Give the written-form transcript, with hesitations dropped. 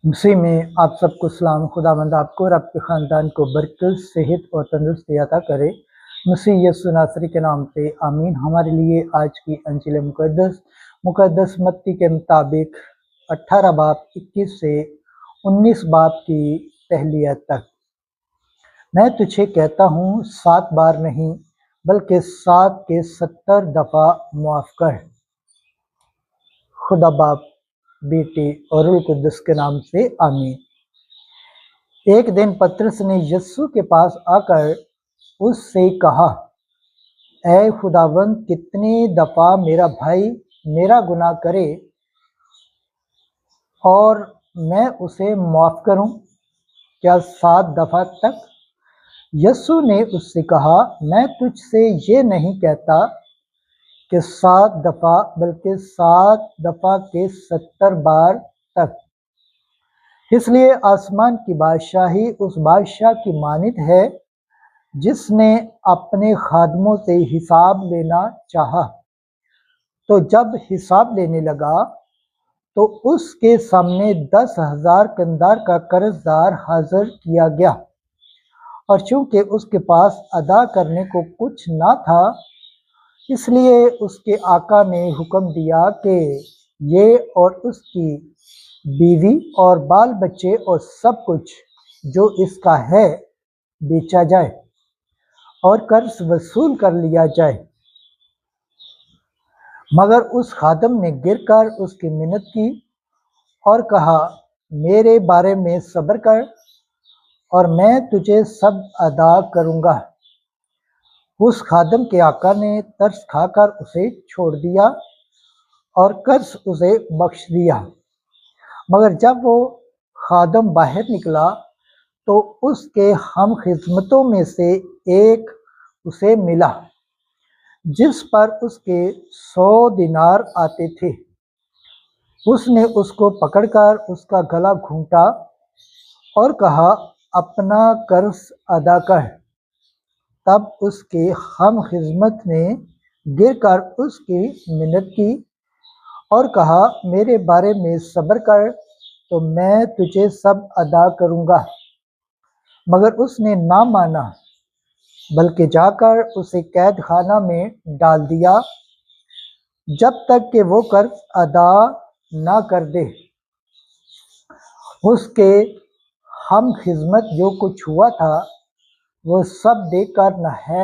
मसीह में आप सबको सलाम। खुदावंद आपको और आपके ख़ानदान को बरकत, सेहत और तंदुरुस्ती अता करे। मसीह यीशु नासरी के नाम पे आमीन। हमारे लिए आज की अंजील मुक़द्दस मत्ती के मुताबिक 18 बाब 21 से 19 बाब की पहली आयत तक। मैं तुझे कहता हूँ 7 बार नहीं बल्कि 7 के 70 दफ़ा मुआफ़ कर। खुदा बाप, बेटे और रूह कुद्दुस के नाम से आमीन। एक दिन पतरस ने यीशु के पास आकर उससे कहा, ऐ खुदावंद, कितने दफ़ा मेरा भाई मेरा गुनाह करे और मैं उसे माफ़ करूं? क्या 7 दफ़ा तक? यीशु ने उससे कहा, मैं तुझसे ये नहीं कहता कि 7 दफ़ा बल्कि 7 दफ़ा के 70 बार तक। इसलिए आसमान की बादशाही उस बादशाह की मानित है जिसने अपने खादमों से हिसाब लेना चाहा। तो जब हिसाब लेने लगा तो उसके सामने 10,000 कंधार का कर्जदार हाजिर किया गया, और चूंकि उसके पास अदा करने को कुछ ना था, इसलिए उसके आका ने हुक्म दिया कि ये और उसकी बीवी और बाल बच्चे और सब कुछ जो इसका है बेचा जाए और कर्ज वसूल कर लिया जाए। मगर उस खादम ने गिरकर उसकी मिन्नत की और कहा, मेरे बारे में सब्र कर और मैं तुझे सब अदा करूँगा। उस खादम के आका ने तरस खाकर उसे छोड़ दिया और कर्ज उसे बख्श दिया। मगर जब वो खादम बाहर निकला तो उसके हम खिदमतों में से एक उसे मिला जिस पर उसके 100 दिनार आते थे। उसने उसको पकड़कर उसका गला घूंटा और कहा, अपना कर्ज अदा कर। तब उसके हम खिदमत ने गिरकर उसकी मिन्नत की और कहा, मेरे बारे में सब्र कर तो मैं तुझे सब अदा करूँगा। मगर उसने ना माना, बल्कि जाकर उसे कैद खाना में डाल दिया जब तक कि वो कर्ज अदा ना कर दे। उसके हम खिदमत जो कुछ हुआ था वो सब देखकर नहायत